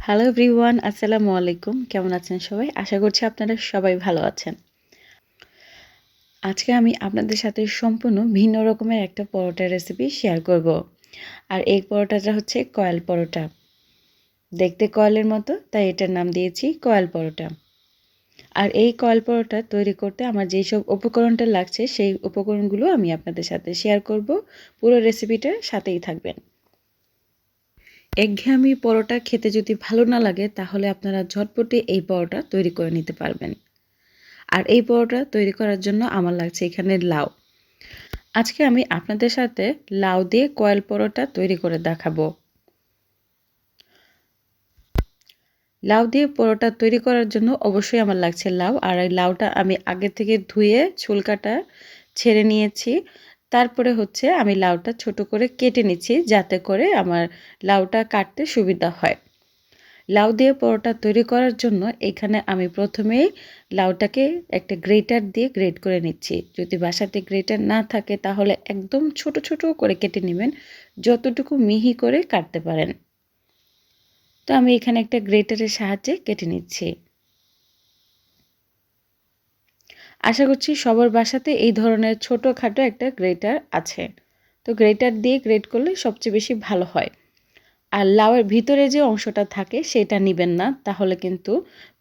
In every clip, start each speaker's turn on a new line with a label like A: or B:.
A: Hello everyone, আসসালামু আলাইকুম। কেমন আছেন সবাই? আশা করছি আপনারা সবাই ভালো আছেন। আজকে আমি আপনাদের সাথে সম্পূর্ণ ভিন্ন রকমের একটা পরোটার রেসিপি শেয়ার করব। আর এই পরোটাটা হচ্ছে কয়েল পরোটা। দেখতে কয়েলের মতো, তাই এটার নাম দিয়েছি কয়েল পরোটা। আর এই কয়েল পরোটা তৈরি করতে আমার যেসব উপকরণটা লাগছে সেই উপকরণগুলো আমি আপনাদের সাথে শেয়ার করব। পুরো রেসিপিটার সাথেই থাকবেন। একঘেয়েমি পরোটা খেতে যদি ভালো না লাগে তাহলে আপনারা ঝটপটে এই পরোটা তৈরি করে নিতে পারবেন। আর এই পরোটা তৈরি করার জন্য আমার লাগছে এখানে লাউ। আজকে আমি আপনাদের সাথে লাউ দিয়ে কয়েল পরোটা তৈরি করে দেখাবো। লাউ দিয়ে পরোটা তৈরি করার জন্য অবশ্যই আমার লাগছে লাউ। আর এই লাউটা আমি আগে থেকে ধুয়ে ছুলকাটা ছেড়ে নিয়েছি। তারপরে হচ্ছে আমি লাউটা ছোট করে কেটে নিচ্ছি যাতে করে আমার লাউটা কাটতে সুবিধা হয়। লাউ দিয়ে পরোটা তৈরি করার জন্য এখানে আমি প্রথমেই লাউটাকে একটা গ্রেটার দিয়ে গ্রেট করে নিচ্ছি। যদি বাসাতে গ্রেটার না থাকে তাহলে একদম ছোট ছোট করে কেটে নেবেন, যতটুকু মিহি করে কাটতে পারেন। তো আমি এখানে একটা গ্রেটারের সাহায্যে কেটে নিচ্ছি। আশা করছি সবার বাসাতে এই ধরনের ছোটোখাটো একটা গ্রেটার আছে। তো গ্রেটার দিয়ে গ্রেট করলে সবচেয়ে বেশি ভালো হয়। আর লাউয়ের ভিতরে যে অংশটা থাকে সেটা নিবেন না, তাহলে কিন্তু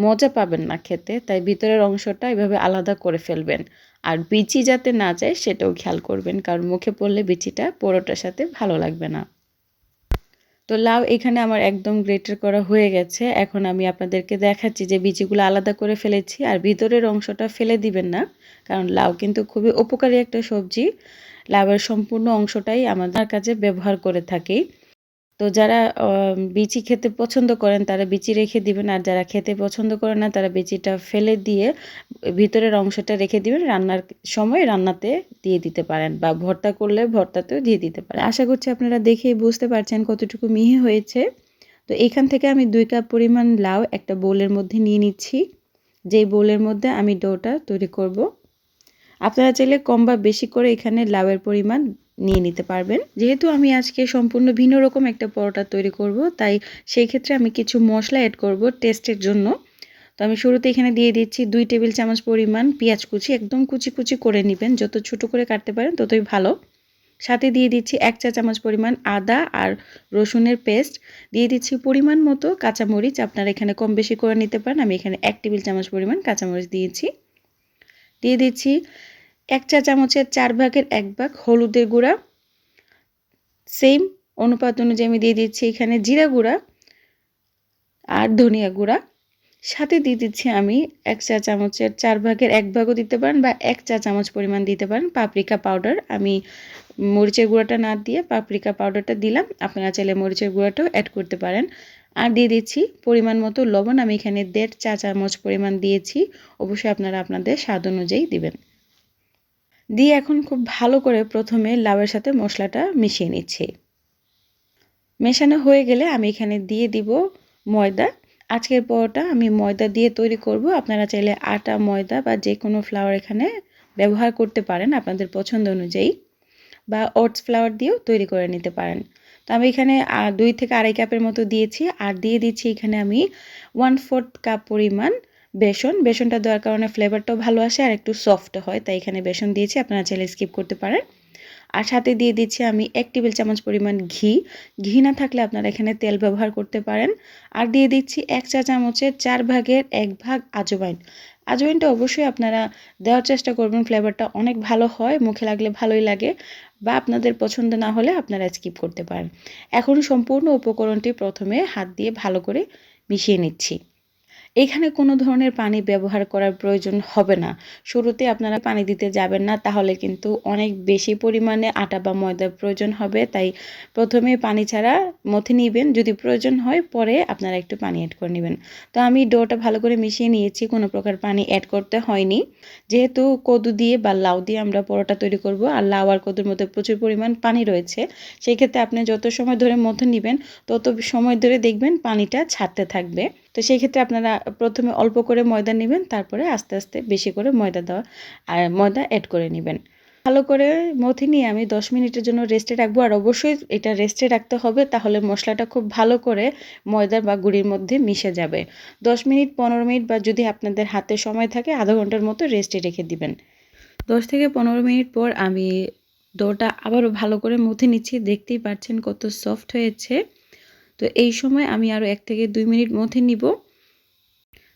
A: মজা পাবেন না খেতে। তাই ভিতরের অংশটা এভাবে আলাদা করে ফেলবেন। আর বিচি যাতে না যায় সেটাও খেয়াল করবেন, কারণ মুখে পড়লে বিচিটা পরোটার সাথে ভালো লাগবে না। তো লাউ এখানে আমার একদম গ্রেটার করা হয়ে গেছে। এখন আমি আপনাদেরকে দেখাচ্ছি যে বিচিগুলো আলাদা করে ফেলেছি। আর ভিতরের অংশটা ফেলে দিবেন না, কারণ লাউ কিন্তু খুবই উপকারী একটা সবজি। লাউয়ের সম্পূর্ণ অংশটাই আমাদের কাজে ব্যবহার করে থাকি। তো যারা বিচি খেতে পছন্দ করেন তারা বিচি রেখে দিবেন, আর যারা খেতে পছন্দ করেন না তারা বিচিটা ফেলে দিয়ে ভিতরের অংশটা রেখে দিবেন। রান্নার সময় রান্নাতে দিয়ে দিতে পারেন, বা ভর্তা করলে ভর্তাতেও দিয়ে দিতে পারেন। আশা করছি আপনারা দেখেই বুঝতে পারছেন কতটুকু মিহি হয়েছে। তো এখান থেকে আমি 2 কাপ পরিমাণ লাউ একটা বোলের মধ্যে নিয়ে নিচ্ছি, যেই বোলের মধ্যে আমি ডোটা তৈরি করব। আপনারা চাইলে কম বা বেশি করে এখানে লাউয়ের পরিমাণ নিয়ে নিতে পারবেন। যেহেতু আমি আজকে সম্পূর্ণ ভিন্ন রকম একটা পরোটা তৈরি করব, তাই সেই ক্ষেত্রে আমি কিছু মশলা অ্যাড করব টেস্টের জন্য। তো আমি শুরুতে এখানে দিয়ে দিচ্ছি 2 টেবিল চামচ পরিমাণ পেঁয়াজ কুচি। একদম কুচি কুচি করে নেবেন, যত ছোট করে কাটতে পারেন ততই ভালো। সাথে দিয়ে দিচ্ছি 1 চা চামচ পরিমাণ আদা আর রসুনের পেস্ট। দিয়ে দিচ্ছি পরিমাণ মতো কাঁচামরিচ, আপনারা এখানে কম বেশি করে নিতে পারেন। আমি এখানে 1 টেবিল চামচ পরিমাণ কাঁচামরিচ দিয়েছি। দিয়ে দিচ্ছি 1 চা চামচের 4 ভাগের 1 ভাগ হলুদের গুঁড়া। সেম অনুপাত অনুযায়ী আমি দিয়ে দিচ্ছি এখানে জিরা গুঁড়া আর ধনিয়া গুঁড়া। সাথে দিয়ে দিচ্ছি আমি 1 চা চামচের 4 ভাগের 1 ভাগও দিতে পারেন, বা 1 চা চামচ পরিমাণ দিতে পারেন পাপরিকা পাউডার। আমি মরিচের গুঁড়াটা না দিয়ে পাপরিকা পাউডারটা দিলাম, আপনারা চাইলে মরিচের গুঁড়াটাও অ্যাড করতে পারেন। আর দিয়ে দিচ্ছি পরিমাণ মতো লবণ। আমি এখানে 1.5 চা চামচ পরিমাণ দিয়েছি, অবশ্যই আপনারা আপনাদের স্বাদ অনুযায়ী দিবেন। দিয়ে এখন খুব ভালো করে প্রথমে লাউয়ের সাথে মশলাটা মিশিয়ে নিচ্ছি। মেশানো হয়ে গেলে আমি এখানে দিয়ে দিব ময়দা। আজকের পরোটা আমি ময়দা দিয়ে তৈরি করব। আপনারা চাইলে আটা, ময়দা বা যে কোনো ফ্লাওয়ার এখানে ব্যবহার করতে পারেন আপনাদের পছন্দ অনুযায়ী, বা ওটস ফ্লাওয়ার দিয়েও তৈরি করে নিতে পারেন। তো আমি এখানে 2 থেকে 2.5 কাপের মতো দিয়েছি। আর দিয়ে দিচ্ছি এখানে আমি 1/4 কাপ পরিমাণ বেসন। বেসনটা দেওয়ার কারণে ফ্লেভারটাও ভালো আসে আর একটু সফট হয়, তাই এখানে বেসন দিয়েছি, আপনারা চাইলে স্কিপ করতে পারেন। আর সাথে দিয়ে দিচ্ছি আমি 1 টেবিল চামচ পরিমাণ ঘি। ঘি না থাকলে আপনারা এখানে তেল ব্যবহার করতে পারেন। আর দিয়ে দিচ্ছি 1 চা চামচের 4 ভাগের 1 ভাগ আজওয়াইন। আজওয়াইনটা অবশ্যই আপনারা দেওয়ার চেষ্টা করবেন, ফ্লেভারটা অনেক ভালো হয়, মুখে লাগলে ভালোই লাগে। বা আপনাদের পছন্দ না হলে আপনারা স্কিপ করতে পারেন। এখন সম্পূর্ণ উপকরণটি প্রথমে হাত দিয়ে ভালো করে মিশিয়ে নিচ্ছি। এখানে কোনো ধরনের পানি ব্যবহার করার প্রয়োজন হবে না। শুরুতে আপনারা পানি দিতে যাবেন না, তাহলে কিন্তু অনেক বেশি পরিমাণে আটা বা ময়দার প্রয়োজন হবে। তাই প্রথমে পানি ছাড়া মথে নেবেন, যদি প্রয়োজন হয় পরে আপনারা একটু পানি অ্যাড করে নেবেন। তো আমি ডোটা ভালো করে মিশিয়ে নিয়েছি, কোনো প্রকার পানি অ্যাড করতে হয়নি। যেহেতু কদু দিয়ে বা লাউ দিয়ে আমরা পরোটা তৈরি করব, আর লাউ আর কদুর মধ্যে প্রচুর পরিমাণ পানি রয়েছে, সেই ক্ষেত্রে আপনি যত সময় ধরে মথে নেবেন তত সময় ধরে দেখবেন পানিটা ছাড়তে থাকবে। তো সেই ক্ষেত্রে আপনারা প্রথমে অল্প করে ময়দা নেবেন, তারপরে আস্তে আস্তে বেশি করে ময়দা অ্যাড করে নেবেন। ভালো করে মথে নিয়ে আমি 10 মিনিটের জন্য রেস্টে রাখবো। আর অবশ্যই এটা রেস্টে রাখতে হবে, তাহলে মশলাটা খুব ভালো করে ময়দা বা গুঁড়ির মধ্যে মিশে যাবে। 10 মিনিট 15 মিনিট বা যদি আপনাদের হাতে সময় থাকে আধা ঘন্টার মতো রেস্টে রেখে দিবেন। 10 থেকে 15 মিনিট পর আমি ডোটা আবারও ভালো করে মথে নিচ্ছি। দেখতেই পাচ্ছেন কত সফট হয়েছে। তো এই সময় আমি আরও 1 থেকে 2 মিনিট মথে নিব।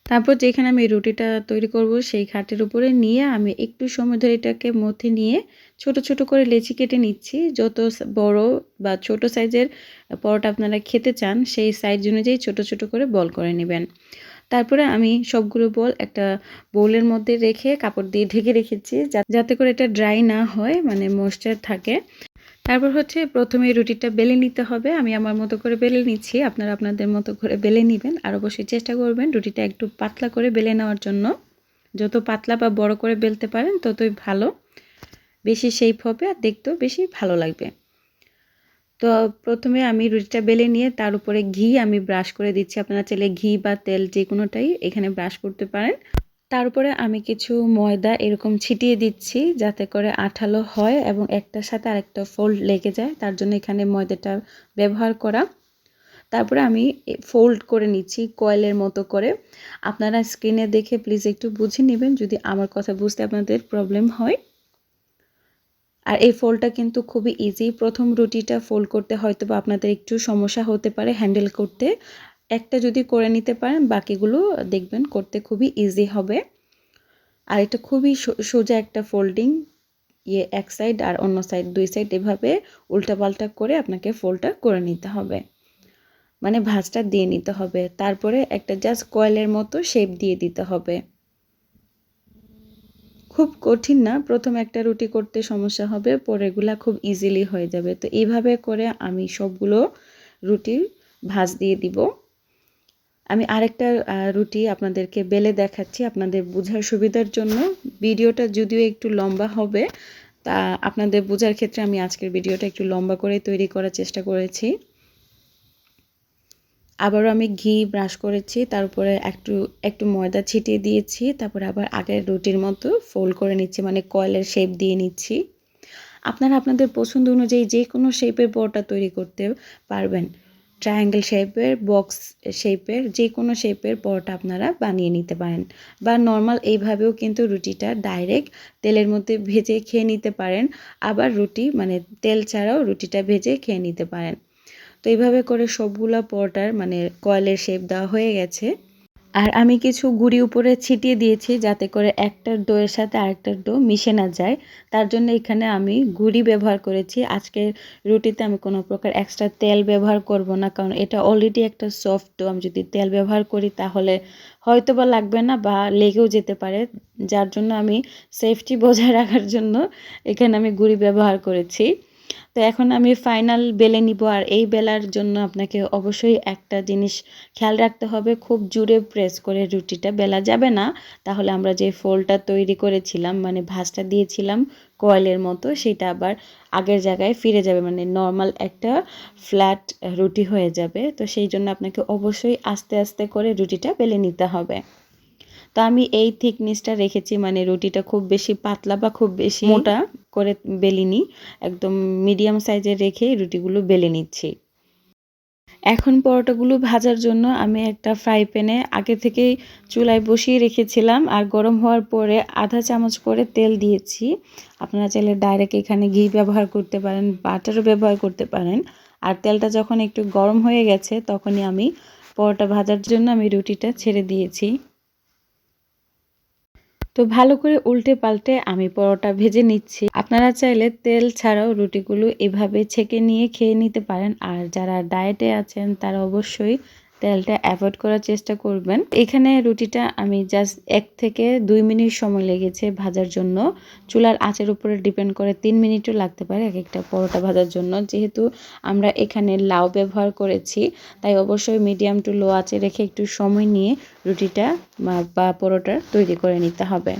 A: তারপর যেখানে আমি রুটিটা তৈরি করব সেই খাটের উপরে নিয়ে আমি একটু সময় ধরে এটাকে মথে নিয়ে ছোট ছোট করে লেচি কেটে নিচ্ছি। যত বড় বা ছোট সাইজের পরোটা আপনারা খেতে চান সেই সাইজ অনুযায়ী ছোট ছোট করে বল করে নেবেন। তারপরে আমি সবগুলো বল একটা বোলের মধ্যে রেখে কাপড় দিয়ে ঢেকে রেখেছি, যাতে করে এটা ড্রাই না হয়, মানে ময়েশ্চার থাকে। তারপর হচ্ছে প্রথমে রুটিটা বেলে নিতে হবে। আমি আমার মতো করে বেলে নিচ্ছি, আপনারা আপনাদের মতো করে বেলে নেবেন। আর অবশ্যই চেষ্টা করবেন রুটিটা একটু পাতলা করে বেলে নেওয়ার জন্য। যত পাতলা বা বড় করে বেলতে পারেন ততই ভালো, বেশি শেপ হবে আর দেখতেও বেশি ভালো লাগবে। তো প্রথমে আমি রুটিটা বেলে নিয়ে তার উপরে ঘি আমি ব্রাশ করে দিচ্ছি। আপনারা চাইলে ঘি বা তেল যে কোনোটাই এখানে ব্রাশ করতে পারেন। তার উপরে আমি কিছু ময়দা এরকম ছিটিয়ে দিচ্ছি, যাতে করে আঠালো হয় এবং একটার সাথে আরেকটা ফোল্ড লেগে যায়, তার জন্য এখানে ময়দাটা ব্যবহার করা। তারপরে আমি ফোল্ড করে নিচ্ছি কয়েলের মতো করে। আপনারা স্ক্রিনে দেখে প্লিজ একটু বুঝে নেবেন যদি আমার কথা বুঝতে আপনাদের প্রবলেম হয়। আর এই ফোল্ডটা কিন্তু খুবই ইজি। প্রথম রুটিটা ফোল্ড করতে হয়তো বা আপনাদের একটু সমস্যা হতে পারে হ্যান্ডেল করতে। একটা যদি করে নিতে পারেন বাকিগুলো দেখবেন করতে খুবই ইজি হবে। আর এটা খুবই সোজা একটা ফোল্ডিং, এক সাইড আর অন্য সাইড 2 সাইড এভাবে উল্টাপাল্টা করে আপনাকে ফোল্ডটা করে নিতে হবে, মানে ভাঁজটা দিয়ে নিতে হবে। তারপরে একটা জাস্ট কয়েলের মতো শেপ দিয়ে দিতে হবে। খুব কঠিন না, প্রথম একটা রুটি করতে সমস্যা হবে, পরেরগুলা খুব ইজিলি হয়ে যাবে। তো এইভাবে করে আমি সবগুলো রুটি ভাঁজ দিয়ে দিব। আমি আরেকটা রুটি আপনাদেরকে বেলে দেখাচ্ছি আপনাদের বোঝার সুবিধার জন্য। ভিডিওটা যদিও একটু লম্বা হবে, তা আপনাদের বোঝার ক্ষেত্রে আমি আজকের ভিডিওটা একটু লম্বা করে তৈরি করার চেষ্টা করেছি। আবারও আমি ঘি ব্রাশ করেছি, তার উপরে একটু একটু ময়দা ছিটিয়ে দিয়েছি। তারপরে আবার আগের রুটির মতো ফোল্ড করে নিচ্ছি, মানে কয়েলের শেপ দিয়ে নিচ্ছি। আপনারা আপনাদের পছন্দ অনুযায়ী যে কোনো শেপের পরোটা তৈরি করতে পারবেন। ট্রায়াঙ্গেল শেপের, বক্স শেপের, যে কোনো শেপের পরোটা আপনারা বানিয়ে নিতে পারেন। বা নর্মাল এইভাবেও কিন্তু রুটিটা ডাইরেক্ট তেলের মধ্যে ভেজে খেয়ে নিতে পারেন। আবার রুটি মানে তেল ছাড়াও রুটিটা ভেজে খেয়ে নিতে পারেন। তো এইভাবে করে সবগুলা পরোটার মানে কয়েলের শেপ দেওয়া হয়ে গেছে। আর আমি কিছু গুঁড়ি উপরে ছিটিয়ে দিয়েছি, যাতে করে একটা ডোয়ের সাথে আরেকটা ডো মিশে না যায়। তার জন্য এখানে আমি গুঁড়ি ব্যবহার করেছি। আজকের রুটিতে আমি কোনো প্রকার এক্সট্রা তেল ব্যবহার করব না, কারণ এটা অলরেডি একটা সফট ডো। আমি যদি তেল ব্যবহার করি তাহলে হয়তো বা লাগবে না বা লেগেও যেতে পারে, যার জন্য আমি সেফটি বজায় রাখার জন্য এখানে আমি গুঁড়ি ব্যবহার করেছি। তো এখন আমি ফাইনাল বেলে নিব। আর এই বেলার জন্য আপনাকে অবশ্যই একটা জিনিস খেয়াল রাখতে হবে, খুব জোরে প্রেস করে রুটিটা বেলা যাবে না, তাহলে আমরা যে ফোল্ডটা তৈরি করেছিলাম মানে ভাঁজটা দিয়েছিলাম কয়েলের মতো, সেটা আবার আগের জায়গায় ফিরে যাবে, মানে নর্মাল একটা ফ্ল্যাট রুটি হয়ে যাবে। তো সেই জন্য আপনাকে অবশ্যই আস্তে আস্তে করে রুটিটা বেলে নিতে হবে। তো আমি এই থিকনেসটা রেখেছি, মানে রুটিটা খুব বেশি পাতলা বা খুব বেশি মোটা করে বেলিনি, একদম মিডিয়াম সাইজের রেখে রুটিগুলো বেলে নিচ্ছি। এখন পরোটাগুলো ভাজার জন্য আমি একটা ফ্রাই প্যানে আগে থেকেই চুলায় বসিয়ে রেখেছিলাম, আর গরম হওয়ার পরে আধা চামচ করে তেল দিয়েছি। আপনারা চাইলে ডাইরেক্ট এখানে ঘি ব্যবহার করতে পারেন, বাটারও ব্যবহার করতে পারেন। আর তেলটা যখন একটু গরম হয়ে গেছে তখনই আমি পরোটা ভাজার জন্য আমি রুটিটা ছেড়ে দিয়েছি। তো ভালো করে উল্টে পাল্টে আমি পরোটা ভেজে নিচ্ছি। আপনারা চাইলে তেল ছাড়াও রুটিগুলো এভাবে ছেঁকে নিয়ে খেয়ে নিতে পারেন। আর যারা ডায়েটে আছেন তারা অবশ্যই তেলটা অ্যাভয়েড করার চেষ্টা করবেন। এখানে রুটিটা আমি জাস্ট 1 থেকে 2 মিনিট সময় লেগেছে ভাজার জন্য। চুলার আঁচের উপরে ডিপেন্ড করে 3 মিনিটও লাগতে পারে এক একটা পরোটা ভাজার জন্য। যেহেতু আমরা এখানে লাউ ব্যবহার করেছি, তাই অবশ্যই মিডিয়াম টু লো আঁচে রেখে একটু সময় নিয়ে রুটিটা বা পরোটা তৈরি করে নিতে হবে।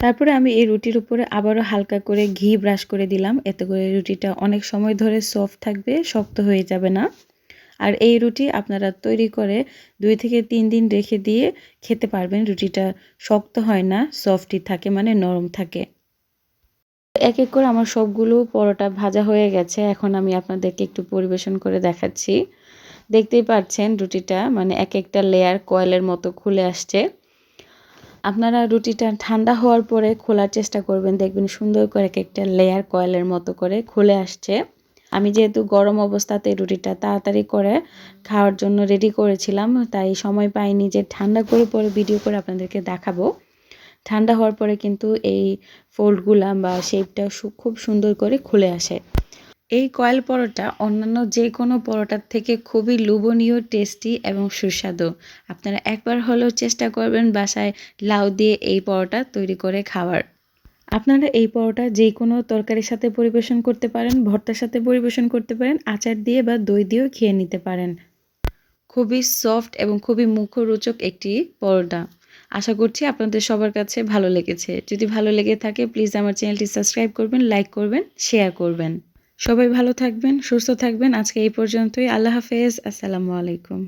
A: তারপরে আমি এই রুটির উপরে আবারও হালকা করে ঘি ব্রাশ করে দিলাম, এতে করে রুটিটা অনেক সময় ধরে সফট থাকবে, শক্ত হয়ে যাবে না। আর এই রুটি আপনারা তৈরি করে 2 থেকে 3 দিন রেখে দিয়ে খেতে পারবেন। রুটিটা শক্ত হয় না, সফটই থাকে, মানে নরম থাকে। এক এক করে আমার সবগুলো পরোটা ভাজা হয়ে গেছে। এখন আমি আপনাদেরকে একটু পরিবেশন করে দেখাচ্ছি। দেখতেই পাচ্ছেন রুটিটা মানে এক একটা লেয়ার কয়েলের মতো খুলে আসছে। আপনারা রুটিটা ঠান্ডা হওয়ার পরে খোলার চেষ্টা করবেন, দেখবেন সুন্দর করে এক একটা লেয়ার কয়েলের মতো করে খুলে আসছে। আমি যেহেতু গরম অবস্থাতে রুটিটা তাড়াতাড়ি করে খাওয়ার জন্য রেডি করেছিলাম, তাই সময় পাইনি যে ঠান্ডা করে পরে ভিডিও করে আপনাদেরকে দেখাবো। ঠান্ডা হওয়ার পরে কিন্তু এই ফোল্ডগুলা বা শেপটা খুব সুন্দর করে খুলে আসে। এই কয়েল পরোটা অন্যান্য যে কোনো পরোটার থেকে খুবই লোভনীয়, টেস্টি এবং সুস্বাদু। আপনারা একবার হলেও চেষ্টা করবেন বাসায় লাউ দিয়ে এই পরোটা তৈরি করে খাওয়ার। আপনারা এই পরোটা যে কোনো তরকারির সাথে পরিবেশন করতে পারেন, ভর্তার সাথে পরিবেশন করতে পারেন, আচার দিয়ে বা দই দিয়েও খেয়ে নিতে পারেন। খুবই সফট এবং খুবই মুখরোচক একটি পরোটা। আশা করছি আপনাদের সবার কাছে ভালো লেগেছে। যদি ভালো লেগে থাকে প্লিজ আমার চ্যানেলটি সাবস্ক্রাইব করবেন, লাইক করবেন, শেয়ার করবেন। সবাই ভালো থাকবেন, সুস্থ থাকবেন। আজকে এই পর্যন্তই। আল্লাহ হাফেজ। আসসালামু আলাইকুম।